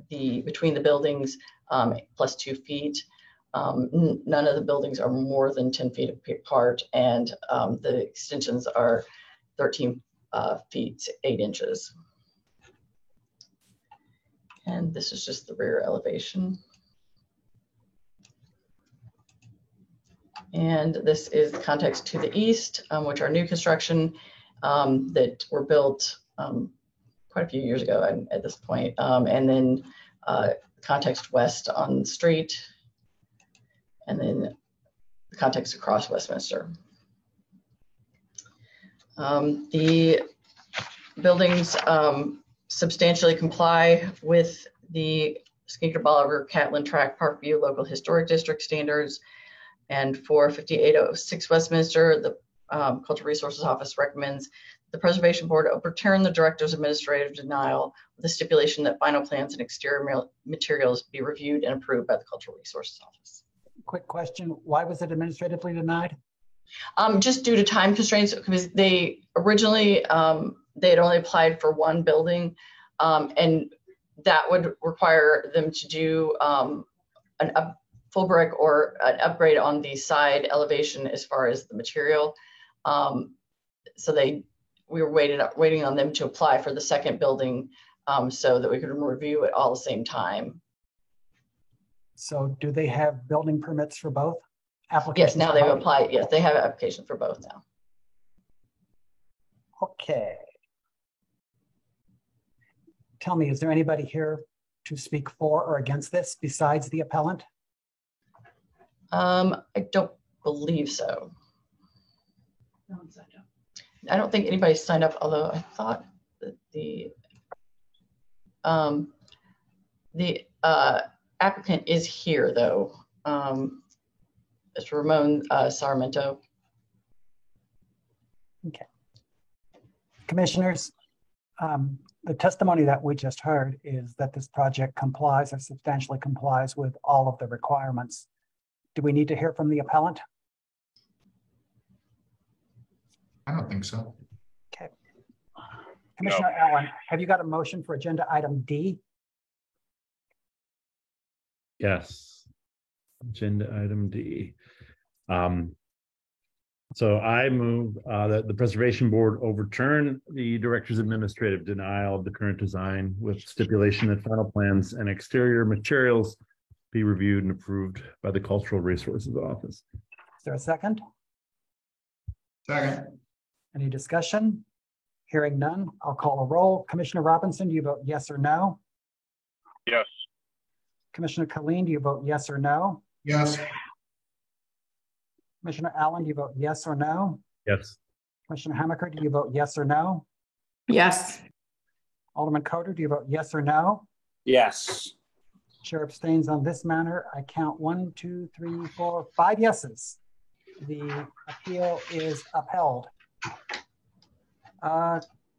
between the buildings plus 2 feet. None of the buildings are more than 10 feet apart, and the extensions are 13 feet 8 inches. And this is just the rear elevation. And this is the context to the east, which are new construction that were built quite a few years ago at this point. And then context west on the street, and then the context across Westminster. The buildings substantially comply with the Skinkard Bolivar Catlin Tract Parkview Local Historic District standards. And for 5806 Westminster, the Cultural Resources Office recommends the Preservation Board overturn the Director's administrative denial with the stipulation that final plans and exterior materials be reviewed and approved by the Cultural Resources Office.
Quick question, why was it administratively denied?
Just due to time constraints, because they originally, they had only applied for one building, and that would require them to do a full brick or an upgrade on the side elevation as far as the material. So we were waiting on them to apply for the second building so that we could review it all at the same time.
So do they have building permits for both applications?
Yes, now they've applied. Yes, they have applications for both now.
Okay. Tell me, is there anybody here to speak for or against this besides the appellant?
I don't believe so.
No one signed up.
I don't think anybody signed up, although I thought that the applicant is here, though. It's Ramon Sarmiento.
Okay. Commissioners, the testimony that we just heard is that this project complies or substantially complies with all of the requirements. Do we need to hear from the appellant?
I don't think so.
Okay. Commissioner Allen, have you got a motion for agenda item D?
Yes. Agenda item D. So I move that the Preservation Board overturn the Director's administrative denial of the current design with stipulation that final plans and exterior materials be reviewed and approved by the Cultural Resources Office.
Is there a second?
Second.
Any discussion? Hearing none, I'll call a roll. Commissioner Robinson, do you vote yes or no?
Yes.
Commissioner Colleen, do you vote yes or no?
Yes.
Commissioner Allen, do you vote yes or no?
Yes.
Commissioner Hamaker, do you vote yes or no?
Yes.
Alderman Coder, do you vote yes or no?
Yes.
Chair abstains on this matter. I count 1, 2, 3, 4, 5 yeses. The appeal is upheld.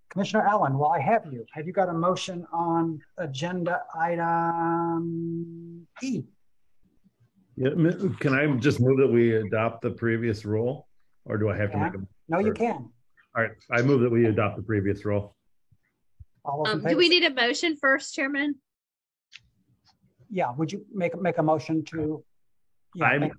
Commissioner Allen, while I have you got a motion on agenda item E?
Yeah, can I just move that we adopt the previous rule, or do I have to make a?
No, you can.
All right, I move that we adopt the previous rule.
All those in
Do
favor
we
say-
need a motion first, Chairman?
Yeah, would you make a motion to? Yeah,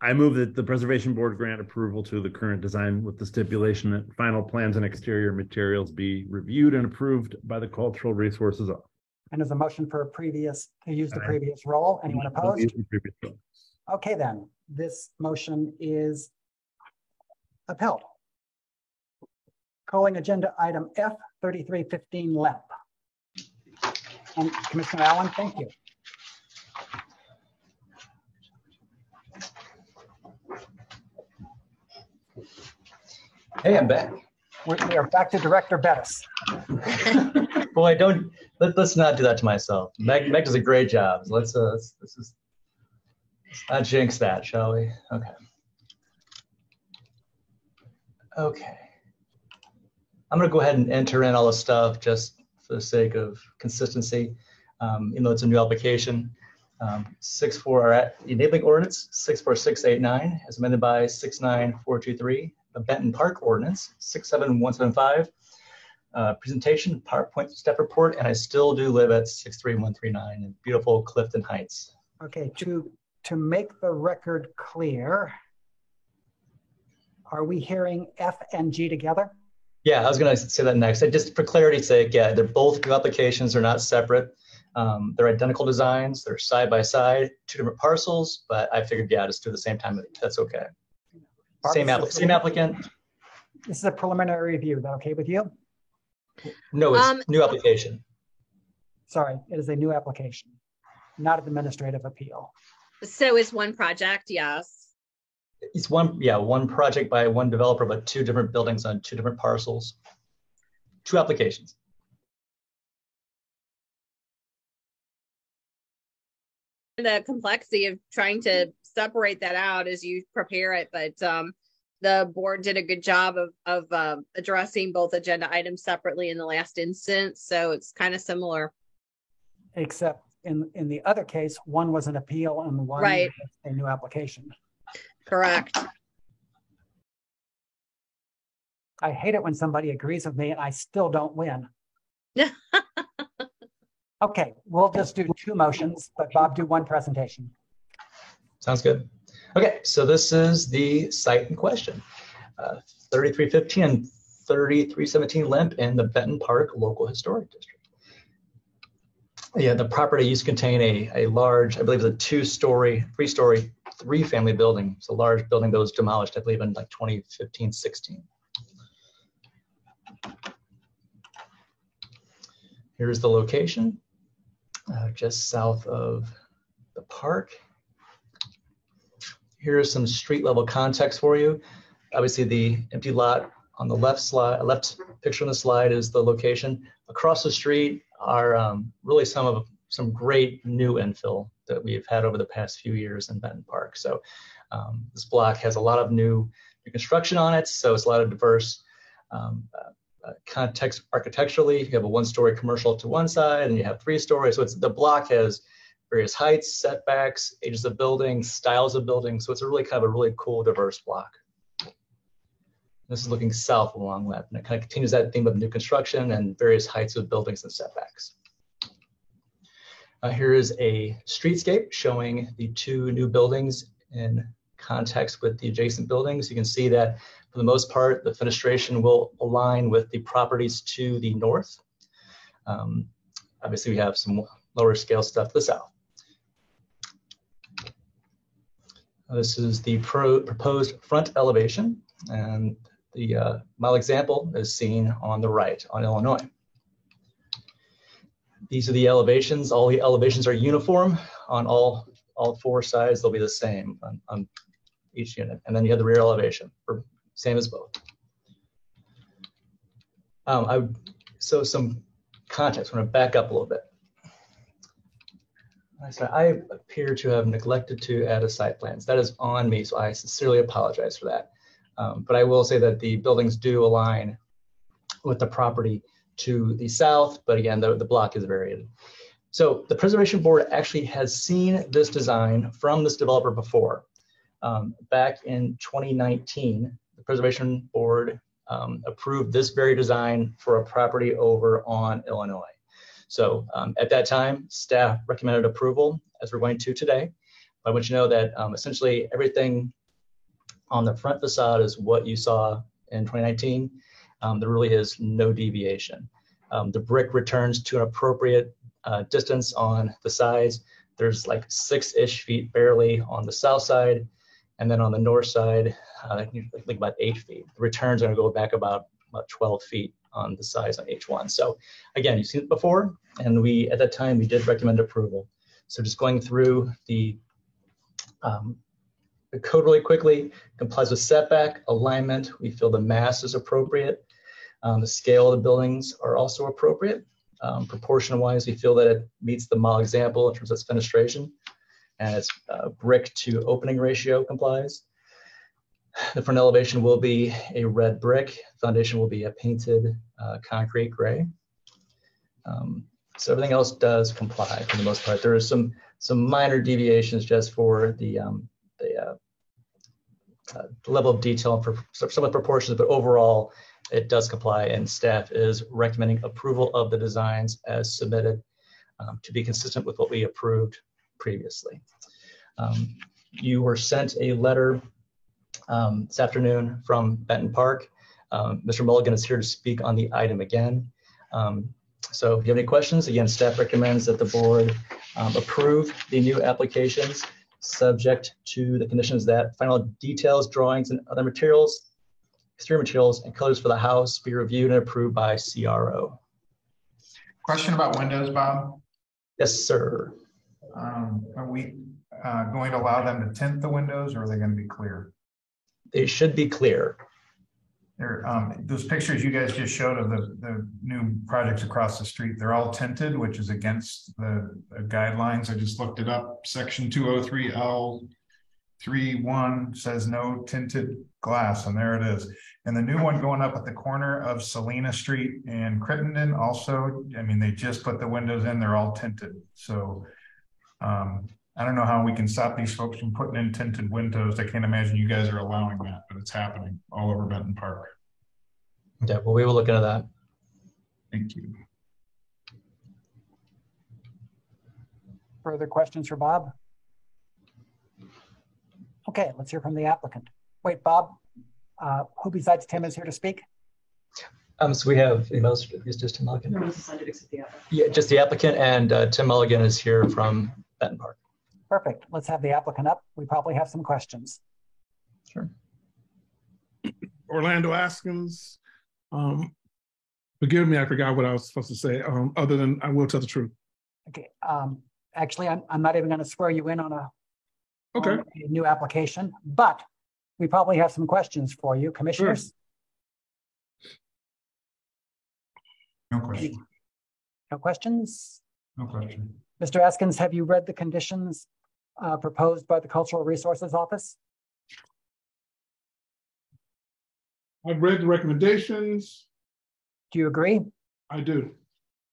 I move that the Preservation Board grant approval to the current design with the stipulation that final plans and exterior materials be reviewed and approved by the Cultural Resources Office.
and there's a motion for to use the previous roll. Anyone opposed? Okay, then, this motion is upheld. Calling agenda item F 3315 LEP. And Commissioner Allen, thank you.
Hey, I'm back.
We are back to Director Bettis.
Boy, let's not do that to myself. Meg does a great job. Let's not jinx that, shall we? Okay. I'm gonna go ahead and enter in all the stuff just for the sake of consistency, even though it's a new application. 64 enabling ordinance 64689 as amended by 69423. The Benton Park ordinance 67175. Presentation, PowerPoint staff report, and I still do live at 63139 in beautiful Clifton Heights.
Okay, to make the record clear, are we hearing F and G together?
Yeah, I was going to say that next. Just for clarity's sake, yeah, they're both new applications. They're not separate. They're identical designs. They're side by side, two different parcels, but I figured, yeah, just do the same time. That's okay. Same applicant.
This is a preliminary review. Is that okay with you?
No, it's new application.
Sorry, it is a new application, not an administrative appeal.
So it's one project, yes.
It's one project by one developer, but two different buildings on two different parcels. Two applications.
The complexity of trying to separate that out as you prepare it, but the board did a good job of addressing both agenda items separately in the last instance, so it's kind of similar.
Except in the other case, one was an appeal and one
right.
was a new application.
Correct.
I hate it when somebody agrees with me and I still don't win. Okay, we'll just do two motions, but Bob, do one presentation.
Sounds good. Okay, so this is the site in question. 3315 and 3317 Lemp in the Benton Park Local Historic District. Yeah, the property used to contain a large, I believe it's a three-story, three-family building. It's a large building that was demolished, I believe, in like 2015-16. Here's the location, just south of the park. Here's some street level context for you. Obviously, the empty lot on the left picture on the slide is the location. Across the street are really some great new infill that we've had over the past few years in Benton Park. So this block has a lot of new construction on it, so it's a lot of diverse context architecturally. You have a one-story commercial to one side, and you have three stories. So the block has various heights, setbacks, ages of buildings, styles of buildings. So it's a really cool, diverse block. This is looking south along that, and it kind of continues that theme of new construction and various heights of buildings and setbacks. Here is a streetscape showing the two new buildings in context with the adjacent buildings. You can see that for the most part, the fenestration will align with the properties to the north. Obviously, we have some lower scale stuff to the south. This is the proposed front elevation, and the model example is seen on the right on Illinois. These are the elevations. All the elevations are uniform on all four sides. They'll be the same on each unit. And then you have the rear elevation, same as both. So some context. I'm going to back up a little bit. I appear to have neglected to add a site plans. That is on me, so I sincerely apologize for that. But I will say that the buildings do align with the property to the south, but again, the block is varied. So the Preservation Board actually has seen this design from this developer before. Back in 2019, the Preservation Board approved this very design for a property over on Illinois. So at that time, staff recommended approval, as we're going to today. But I want you to know that essentially everything on the front facade is what you saw in 2019. There really is no deviation. The brick returns to an appropriate distance on the sides. There's like 6-ish feet barely on the south side. And then on the north side, like about 8 feet. The returns are going to go back about 12 feet on the size on H1. So again, you've seen it before, and we, at that time, we did recommend approval. So just going through the code really quickly, complies with setback, alignment. We feel the mass is appropriate. The scale of the buildings are also appropriate. Proportion-wise, we feel that it meets the model example in terms of its fenestration, and its brick to opening ratio complies. The front elevation will be a red brick. Foundation will be a painted concrete gray. So everything else does comply for the most part. There are some minor deviations just for the level of detail for some of the proportions, but overall it does comply, and staff is recommending approval of the designs as submitted to be consistent with what we approved previously. You were sent a letter this afternoon from Benton Park. Mr. Mulligan is here to speak on the item again. So if you have any questions, again, staff recommends that the board approve the new applications subject to the conditions that final details, drawings, and other materials, exterior materials, and colors for the house be reviewed and approved by CRO.
Question about windows, Bob?
Yes, sir.
Are we going to allow them to tint the windows, or are they going to be clear?
They should be clear.
Those pictures you guys just showed of the new projects across the street, they're all tinted, which is against the guidelines. I just looked it up. Section 203L31 says no tinted glass, and there it is. And the new one going up at the corner of Salina Street and Crittenden also, I mean, they just put the windows in, they're all tinted. So I don't know how we can stop these folks from putting in tinted windows. I can't imagine you guys are allowing that, but it's happening all over Benton Park.
Yeah, well, we will look into that.
Thank you.
Further questions for Bob? Okay, let's hear from the applicant. Wait, Bob, who besides Tim is here to speak?
So we have, it's just Tim Mulligan.
No one's decided except the applicant.
Yeah, just the applicant, and Tim Mulligan is here from Benton Park.
Perfect. Let's have the applicant up. We probably have some questions.
Sure.
Orlando Askins. Forgive me, I forgot what I was supposed to say, other than I will tell the truth.
Okay. Actually, I'm not even going to swear you in on a new application, but we probably have some questions for you, commissioners.
Sure. No question.
No questions?
No question.
Mr. Askins, have you read the conditions proposed by the Cultural Resources Office?
I've read the recommendations.
Do you agree?
I do.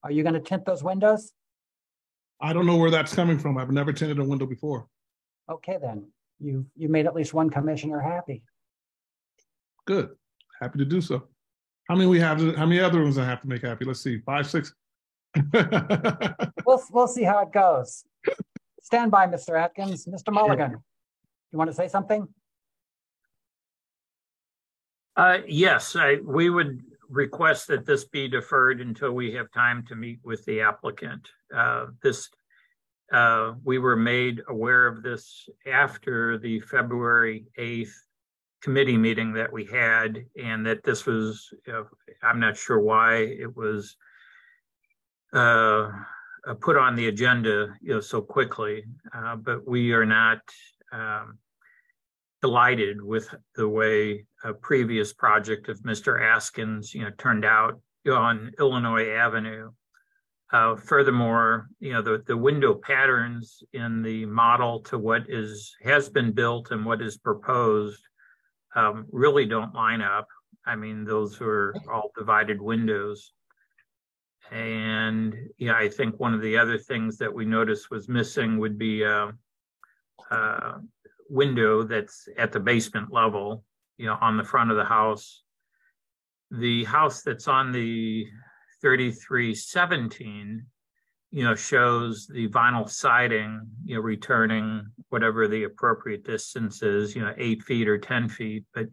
Are you going to tint those windows?
I don't know where that's coming from. I've never tinted a window before.
Okay, then. You made at least one commissioner happy.
Good. Happy to do so. How many we have? How many other ones I have to make happy? Let's see. 5, 6.
We'll see how it goes. Stand by, Mr. Atkins. Mr. Mulligan, you want to say something?
Yes, we would request that this be deferred until we have time to meet with the applicant. We were made aware of this after the February 8th committee meeting that we had, and that this was, I'm not sure why it was put on the agenda, so quickly, but we are not delighted with the way a previous project of Mr. Askins, turned out on Illinois Avenue. Furthermore, the window patterns in the model to what has been built and what is proposed really don't line up. I mean, those are all divided windows. And I think one of the other things that we noticed was missing would be a window that's at the basement level, on the front of the house. The house that's on the 3317, shows the vinyl siding, returning whatever the appropriate distance is, 8 feet or 10 feet. But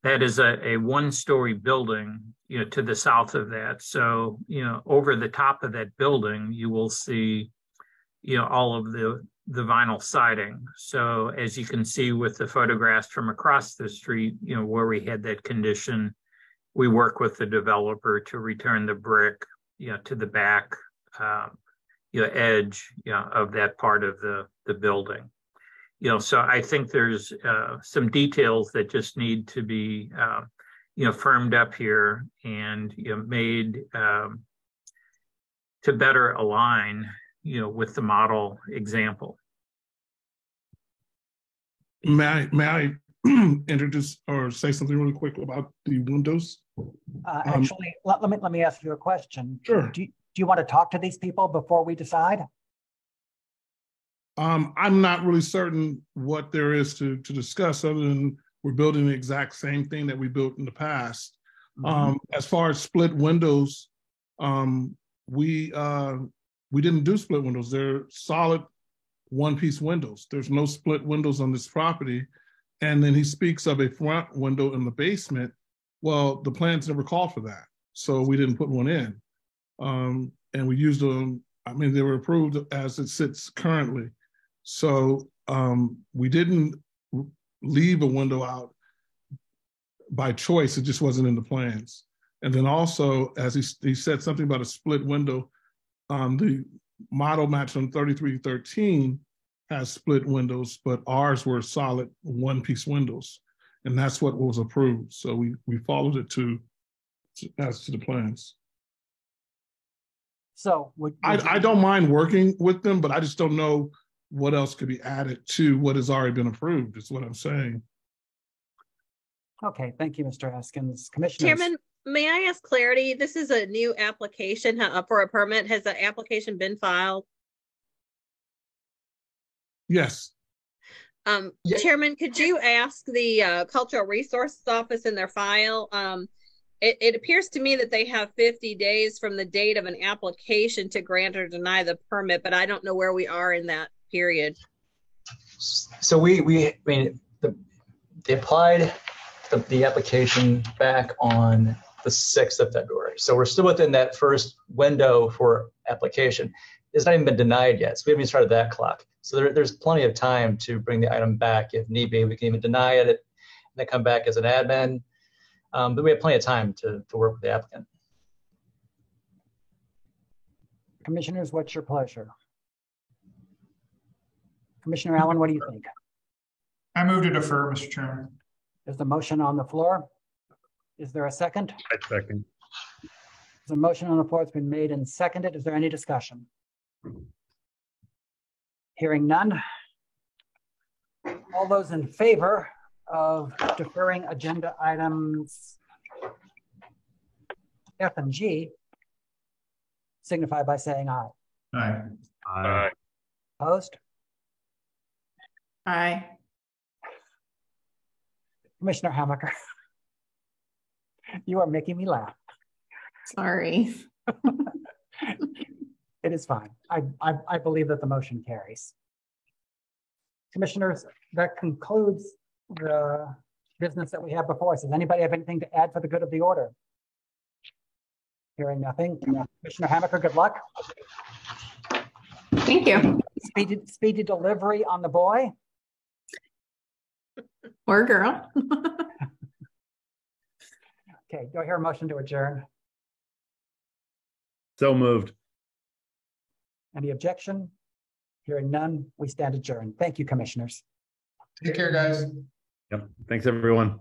that is a one-story building, to the south of that. So, over the top of that building, you will see, all of the vinyl siding. So as you can see with the photographs from across the street, where we had that condition, we work with the developer to return the brick, to the back, edge, of that part of the building. So I think there's some details that just need to be, firmed up here and made to better align, with the model example.
May I introduce or say something really quick about the windows?
Actually, let me ask you a question.
Sure.
Do you want to talk to these people before we decide?
I'm not really certain what there is to discuss other than we're building the exact same thing that we built in the past. As far as split windows, we didn't do split windows. They're solid one-piece windows. There's no split windows on this property. And then he speaks of a front window in the basement. Well, the plans never called for that, so we didn't put one in. And we used them, they were approved as it sits currently. So we didn't leave a window out by choice, it just wasn't in the plans. And then also, as he said something about a split window, the model match on 3313 has split windows, but ours were solid one-piece windows. And that's what was approved. So we followed it as to the plans.
So
I don't mind working with them, but I just don't know what else could be added to what has already been approved, is what I'm saying.
Okay, thank you, Mr. Haskins. Commissioners.
Chairman, may I ask clarity? This is a new application for a permit. Has the application been filed?
Yes.
Chairman, could you ask the Cultural Resources Office in their file? It appears to me that they have 50 days from the date of an application to grant or deny the permit, but I don't know where we are in that period.
So they applied the application back on the 6th of February. So we're still within that first window for application. It's not even been denied yet. So we haven't even started that clock. So there's plenty of time to bring the item back if need be. We can even deny it and then come back as an admin. But we have plenty of time to work with the applicant.
Commissioners, what's your pleasure? Commissioner Allen, what do you think?
I move to defer, Mr. Chairman.
Is the motion on the floor? Is there a second?
I second.
There's a motion on the floor. It's been made and seconded. Is there any discussion? Hearing none. All those in favor of deferring agenda items F and G signify by saying aye.
Aye.
Aye.
Opposed?
Aye.
Commissioner Hamaker, you are making me laugh.
Sorry.
It is fine. I believe that the motion carries. Commissioners, that concludes the business that we have before us. Does anybody have anything to add for the good of the order? Hearing nothing. Commissioner Hamaker, good luck.
Thank you.
Speedy delivery on the boy.
Or girl.
Okay, do I hear a motion to adjourn?
So moved.
Any objection? Hearing none, we stand adjourned. Thank you, commissioners.
Take care, guys.
Yep. Thanks, everyone.